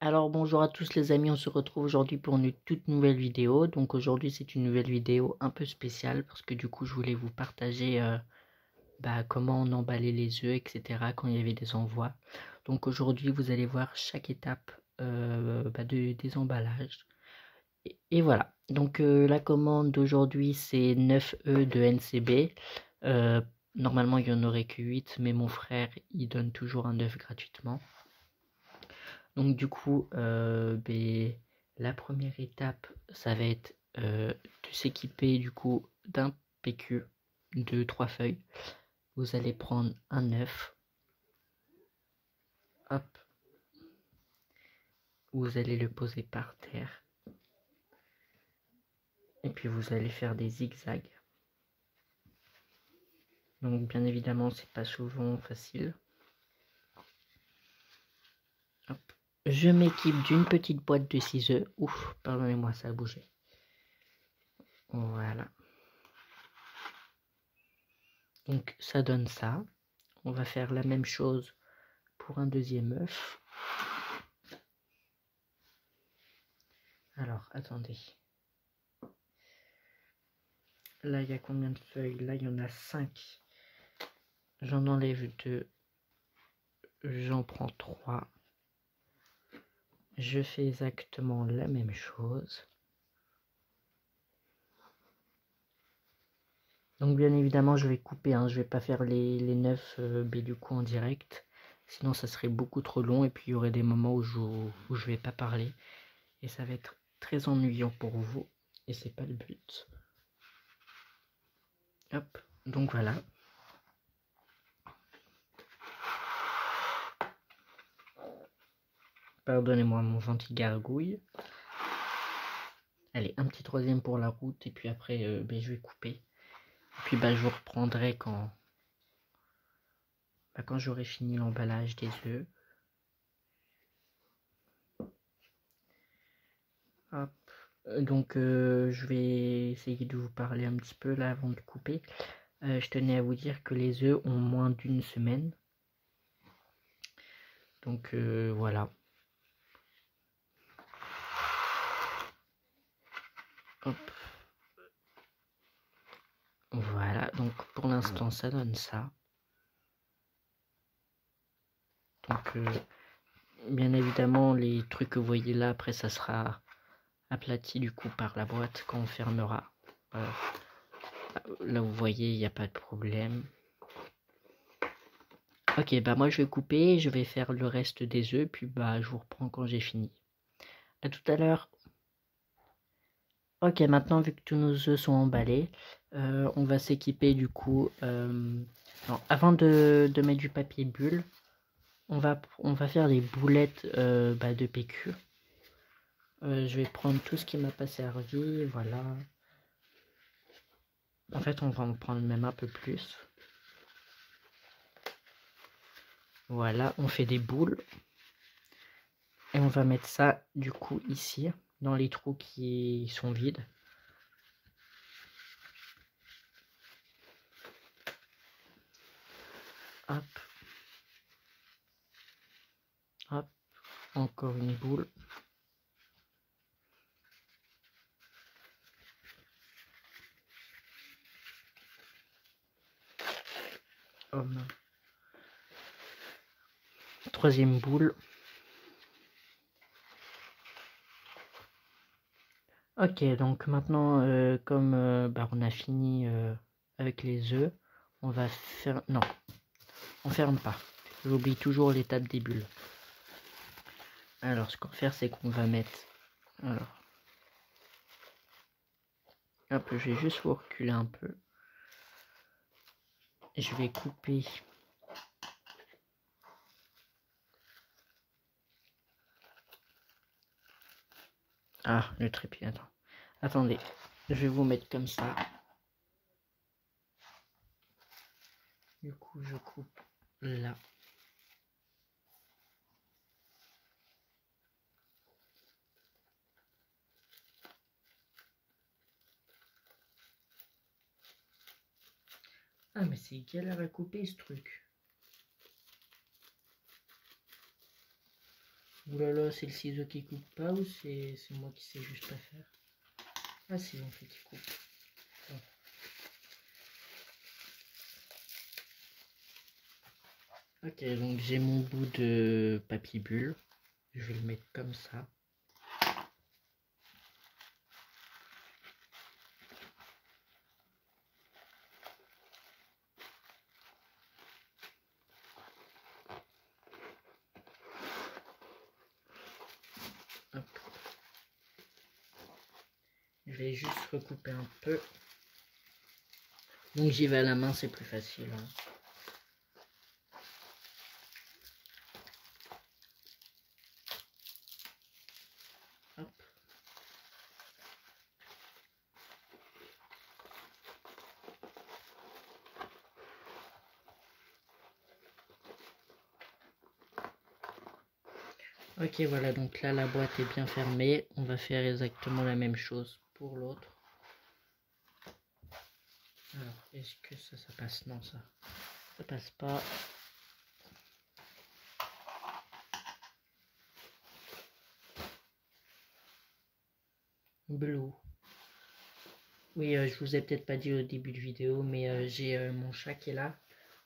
Alors bonjour à tous les amis, on se retrouve aujourd'hui pour une toute nouvelle vidéo. Donc aujourd'hui c'est une nouvelle vidéo un peu spéciale parce que du coup je voulais vous partager comment on emballait les œufs, etc. quand il y avait des envois. Donc aujourd'hui vous allez voir chaque étape des emballages. Et voilà, donc la commande d'aujourd'hui c'est 9 œufs de NCB. Normalement il n'y en aurait que 8 mais mon frère il donne toujours un œuf gratuitement. Donc du coup, la première étape, ça va être de s'équiper du coup d'un PQ de 3 feuilles. Vous allez prendre un œuf. Hop. Vous allez le poser par terre. Et puis vous allez faire des zigzags. Donc bien évidemment, c'est pas souvent facile. Hop. Je m'équipe d'une petite boîte de 6 œufs. Ouf, pardonnez-moi, ça a bougé. Voilà. Donc ça donne ça. On va faire la même chose pour un deuxième œuf. Alors, attendez. Là, il y a combien de feuilles? Là, il y en a 5. J'en enlève 2. J'en prends 3. Je fais exactement la même chose. Donc, bien évidemment, je vais couper. Je vais pas faire les 9 du coup en direct. Sinon, ça serait beaucoup trop long. Et puis, il y aurait des moments où je vais pas parler. Et ça va être très ennuyant pour vous. Et c'est pas le but. Hop. Donc, voilà. Pardonnez-moi mon gentil gargouille. Allez, un petit troisième pour la route. Et puis après, je vais couper. Et puis je vous reprendrai quand j'aurai fini l'emballage des œufs. Hop. Donc je vais essayer de vous parler un petit peu là avant de couper. Je tenais à vous dire que les œufs ont moins d'une semaine. Donc voilà. Hop. Voilà, donc pour l'instant ça donne ça. Donc bien évidemment les trucs que vous voyez là, après ça sera aplati du coup par la boîte quand on fermera. Là vous voyez, il n'y a pas de problème. Ok, moi je vais couper, je vais faire le reste des œufs, puis je vous reprends quand j'ai fini. À tout à l'heure. Ok, maintenant vu que tous nos œufs sont emballés, on va s'équiper du coup. Non, avant de mettre du papier bulle, on va faire des boulettes de PQ. Je vais prendre tout ce qui m'a pas servi, voilà. En fait, on va en prendre même un peu plus. Voilà, on fait des boules. Et on va mettre ça du coup ici, dans les trous qui sont vides. Hop. Hop. Encore une boule. Hop. Troisième boule. Ok, donc maintenant, comme on a fini avec les œufs, on va faire... Non, on ferme pas. J'oublie toujours l'étape des bulles. Alors, ce qu'on va faire, c'est qu'on va mettre... Alors... Hop, je vais juste vous reculer un peu. Je vais couper... Ah, le trépied, attends. Attendez, je vais vous mettre comme ça. Du coup, je coupe là. Ah, mais c'est galère à couper ce truc. Ouh là là, c'est le ciseau qui coupe pas ou c'est moi qui sais juste pas faire? Ah si, en fait, il coupe. Bon. Ok, donc j'ai mon bout de papier bulle. Je vais le mettre comme ça. Hop. Je vais juste recouper un peu. Donc j'y vais à la main, c'est plus facile. Hein. Hop. Ok, voilà, donc là la boîte est bien fermée. On va faire exactement la même chose pour l'autre. Alors, est-ce que ça passe? Non, ça passe pas. Blue. Oui, je vous ai peut-être pas dit au début de vidéo, mais j'ai mon chat qui est là.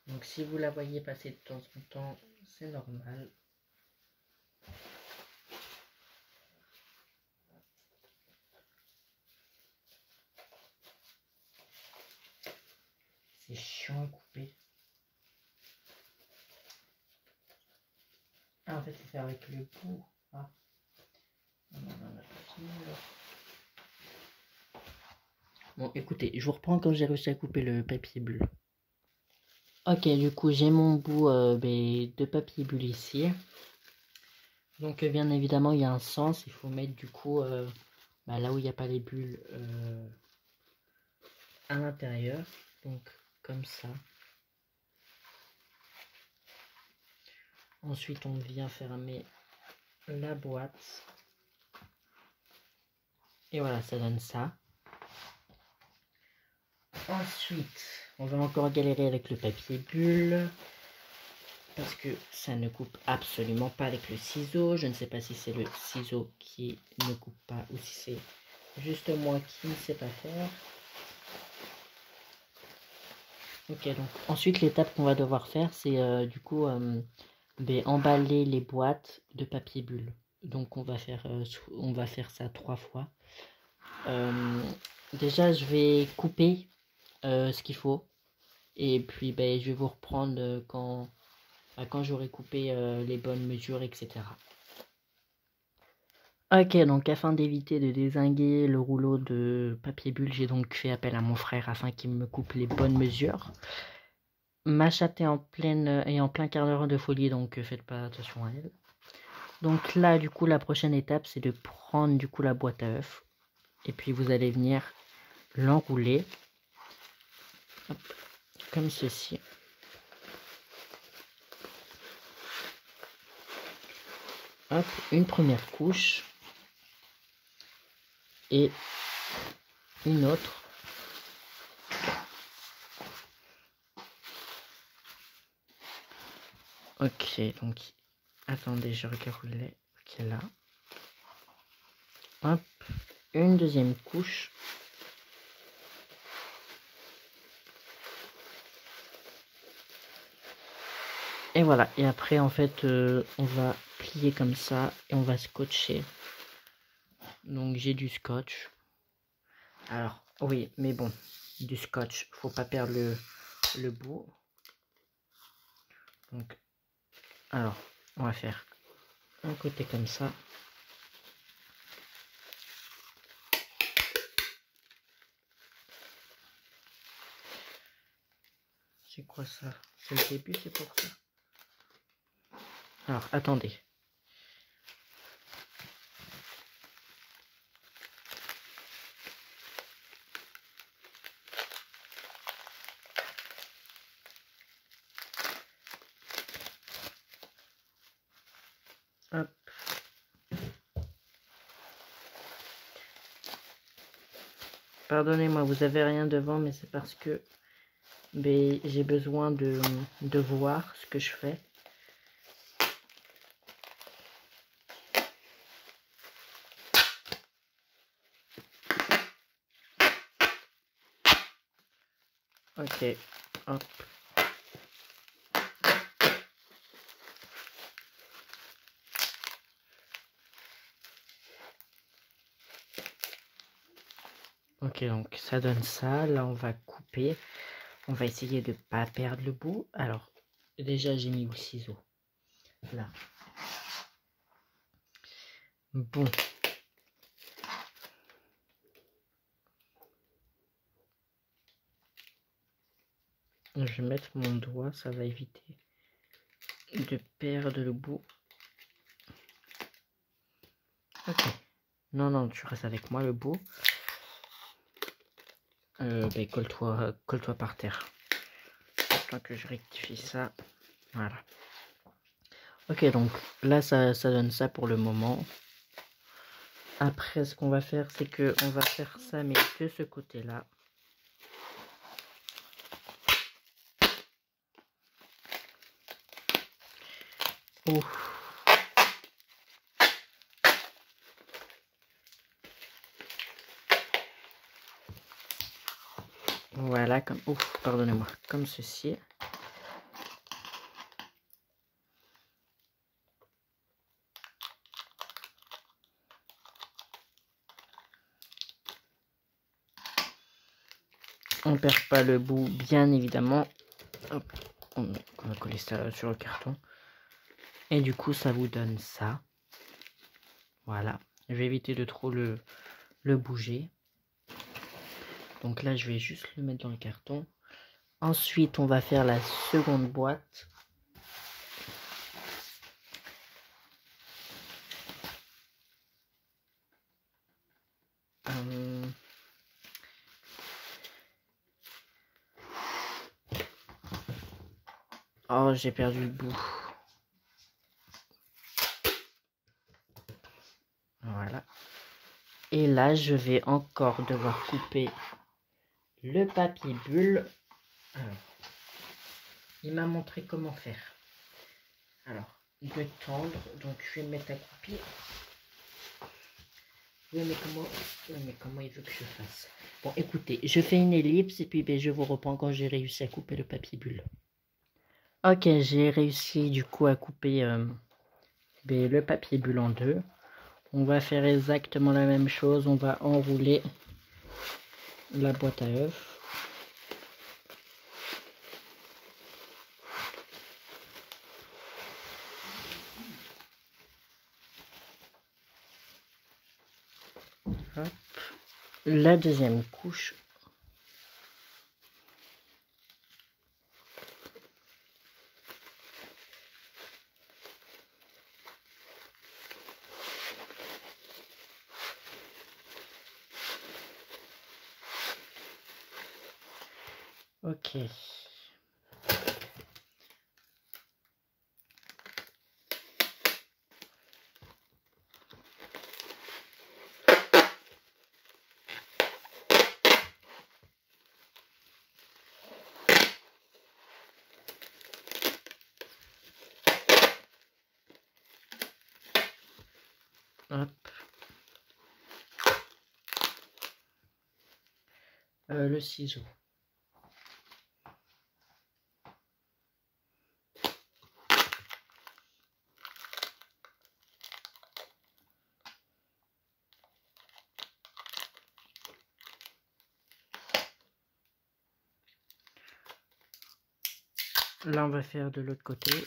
Donc si vous la voyez passer de temps en temps, c'est normal. C'est chiant à couper. Ah, en fait, c'est faire avec le bout. Ah. Non, non, non, pas fini, là. Bon, écoutez, je vous reprends quand j'ai réussi à couper le papier bulle. Ok, du coup, j'ai mon bout de papier bulle ici. Donc, bien évidemment, il y a un sens. Il faut mettre, du coup, là où il n'y a pas les bulles à l'intérieur. Donc, comme ça. Ensuite, on vient fermer la boîte. Et voilà, ça donne ça. Ensuite, on va encore galérer avec le papier bulle. Parce que ça ne coupe absolument pas avec le ciseau. Je ne sais pas si c'est le ciseau qui ne coupe pas ou si c'est juste moi qui ne sais pas faire. Ok, donc ensuite l'étape qu'on va devoir faire, c'est du coup emballer les boîtes de papier bulle. Donc on va faire ça 3 fois. Déjà je vais couper ce qu'il faut. Et puis je vais vous reprendre quand j'aurai coupé les bonnes mesures, etc. Ok, donc afin d'éviter de dézinguer le rouleau de papier bulle, j'ai donc fait appel à mon frère afin qu'il me coupe les bonnes mesures. Ma chatte est en plein quart d'heure de folie, donc faites pas attention à elle. Donc là, du coup, la prochaine étape, c'est de prendre du coup la boîte à œufs. Et puis vous allez venir l'enrouler. Comme ceci. Hop, une première couche. Et une autre. Ok, donc attendez, je regarde les. Ok, là. Hop, une deuxième couche. Et voilà, et après en fait on va plier comme ça et on va scotcher. Donc j'ai du scotch. Alors oui, mais bon, du scotch, faut pas perdre le bout. Donc alors on va faire un côté comme ça. C'est quoi ça? C'est le début, c'est pour ça. Alors attendez. Hop. Pardonnez-moi, vous avez rien devant, mais c'est parce que j'ai besoin de voir ce que je fais. Ok, hop. Ok, donc ça donne ça. Là, on va couper. On va essayer de pas perdre le bout. Alors, déjà, j'ai mis le ciseau. Là. Bon. Je vais mettre mon doigt, ça va éviter de perdre le bout. Ok. Non, non, tu restes avec moi le bout. Ben, colle-toi par terre. Tant que je rectifie ça. Voilà. Ok, donc là, ça donne ça pour le moment. Après, ce qu'on va faire, c'est que on va faire ça, mais de ce côté-là. Ouf. Voilà, comme... Ouf, pardonnez-moi. Comme ceci. On perd pas le bout, bien évidemment. Hop, on va coller ça sur le carton. Et du coup, ça vous donne ça. Voilà. Je vais éviter de trop le bouger. Donc là, je vais juste le mettre dans le carton. Ensuite, on va faire la seconde boîte. Oh, j'ai perdu le bout. Voilà. Et là, je vais encore devoir couper le papier bulle. Alors, il m'a montré comment faire. Alors, de tendre. Donc, je vais me mettre à couper. Oui, mais comment il veut que je fasse? Bon, écoutez, je fais une ellipse et puis ben, je vous reprends quand j'ai réussi à couper le papier bulle. Ok, j'ai réussi du coup à couper ben, le papier bulle en deux. On va faire exactement la même chose. On va enrouler la boîte à œufs. Hop. La deuxième couche. Ok. Hop. Le ciseau. Là, on va faire de l'autre côté. Ouais.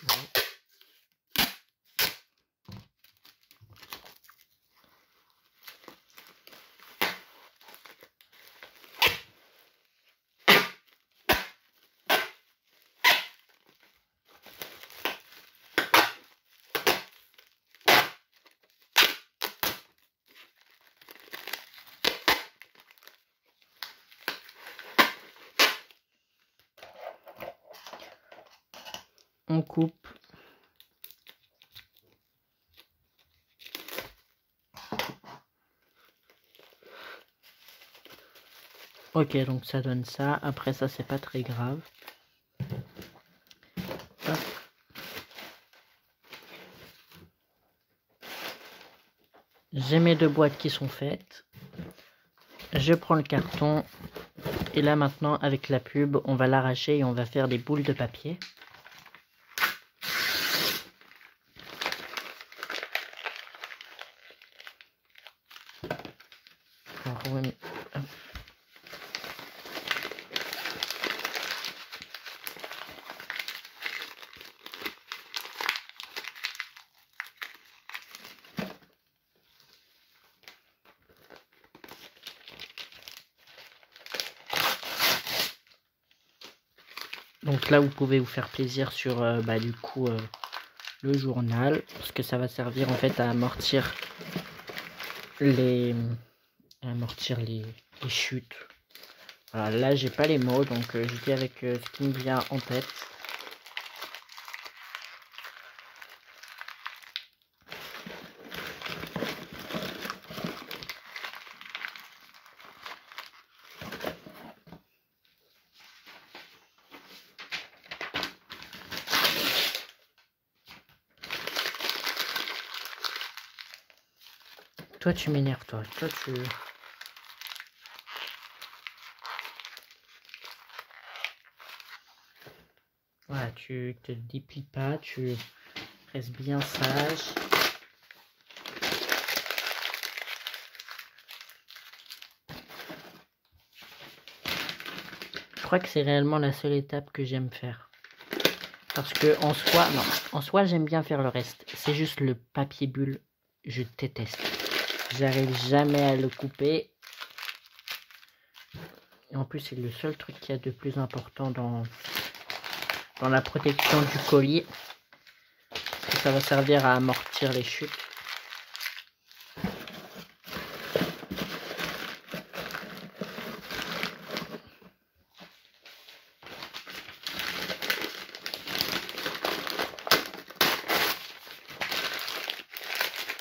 On coupe. Ok, donc ça donne ça. Après ça, c'est pas très grave. Hop. J'ai mes deux boîtes qui sont faites. Je prends le carton et là maintenant avec la pub on va l'arracher et on va faire des boules de papier. Alors, oui. Donc là vous pouvez vous faire plaisir sur du coup le journal, parce que ça va servir en fait à amortir les chutes. Voilà, là j'ai pas les mots, donc je dis avec ce qui me vient en tête. Toi tu m'énerves, toi tu... Voilà, tu te déplies pas, tu restes bien sage. Je crois que c'est réellement la seule étape que j'aime faire. Parce que en soi, non, en soi j'aime bien faire le reste. C'est juste le papier bulle, je déteste. J'arrive jamais à le couper. Et en plus c'est le seul truc qu'il y a de plus important dans la protection du colis. Et ça va servir à amortir les chutes.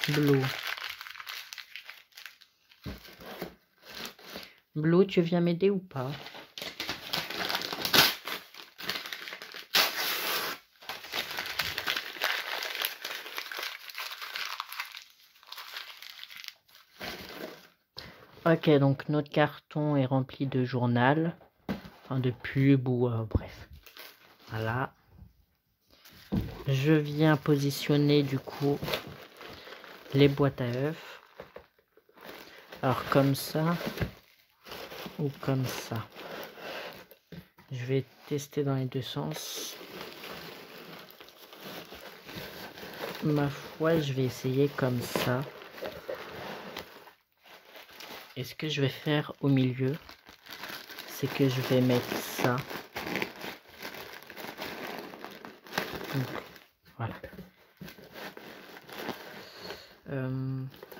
Blue. Blue, tu viens m'aider ou pas? Ok, donc notre carton est rempli de journal, enfin de pub ou bref. Voilà. Je viens positionner du coup les boîtes à œufs. Alors comme ça ou comme ça. Je vais tester dans les deux sens. Ma foi, je vais essayer comme ça. Et ce que je vais faire au milieu, c'est que je vais mettre ça. Donc, voilà.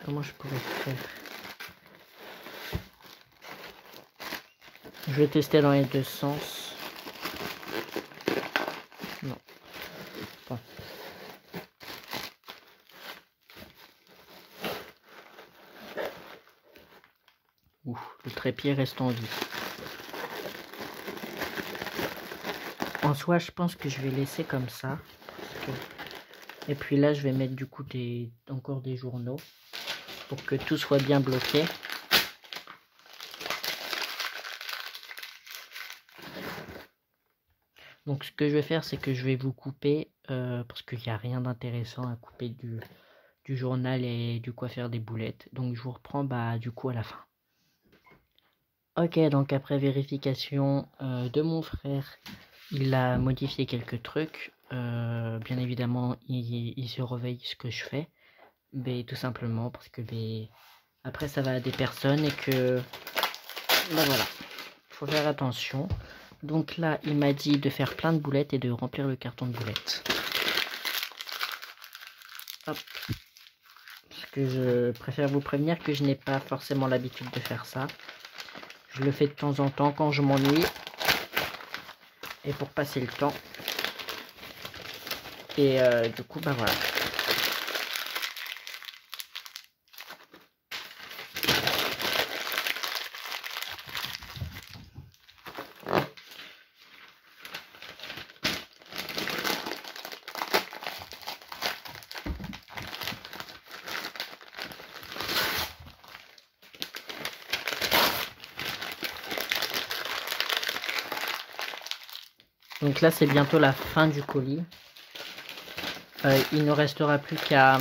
Comment je pourrais faire? Je vais tester dans les deux sens. Non. Bon. Ouh, le trépied reste en vie. En soi, je pense que je vais laisser comme ça. Et puis là, je vais mettre du coup encore des journaux pour que tout soit bien bloqué. Donc ce que je vais faire, c'est que je vais vous couper, parce qu'il n'y a rien d'intéressant à couper du journal et du quoi faire des boulettes. Donc je vous reprends du coup à la fin. Ok, donc après vérification de mon frère, il a modifié quelques trucs. Bien évidemment, il surveille ce que je fais. Mais tout simplement parce que après ça va à des personnes et que voilà, faut faire attention. Donc là, il m'a dit de faire plein de boulettes et de remplir le carton de boulettes. Hop. Parce que je préfère vous prévenir que je n'ai pas forcément l'habitude de faire ça. Je le fais de temps en temps quand je m'ennuie. Et pour passer le temps. Et du coup, voilà. Donc là, c'est bientôt la fin du colis. Il ne restera plus qu'à...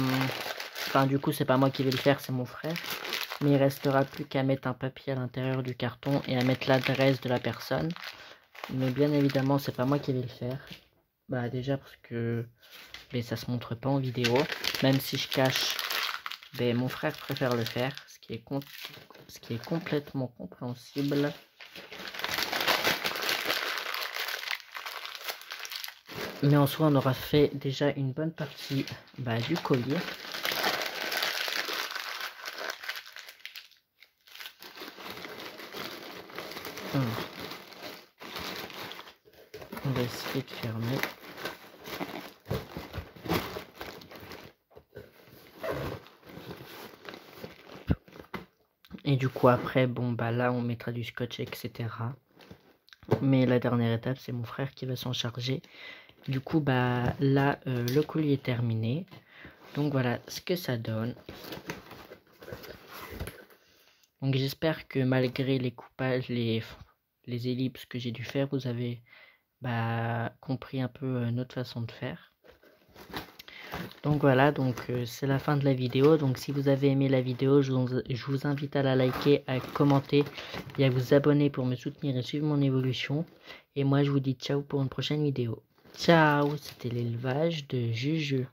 Enfin, du coup, c'est pas moi qui vais le faire, c'est mon frère. Mais il restera plus qu'à mettre un papier à l'intérieur du carton et à mettre l'adresse de la personne. Mais bien évidemment, c'est pas moi qui vais le faire. Bah déjà parce que ça se montre pas en vidéo. Même si je cache, mon frère préfère le faire. Ce qui est complètement compréhensible. Mais en soi, on aura fait déjà une bonne partie du collier. Alors, on va essayer de fermer. Et du coup, après, là, on mettra du scotch, etc. Mais la dernière étape, c'est mon frère qui va s'en charger. Du coup, là, le colis est terminé. Donc voilà ce que ça donne. Donc j'espère que malgré les coupages, les ellipses que j'ai dû faire, vous avez compris un peu notre façon de faire. Donc voilà, c'est la fin de la vidéo. Donc si vous avez aimé la vidéo, je vous invite à la liker, à commenter et à vous abonner pour me soutenir et suivre mon évolution. Et moi je vous dis ciao pour une prochaine vidéo. Ciao, c'était l'élevage de Juju.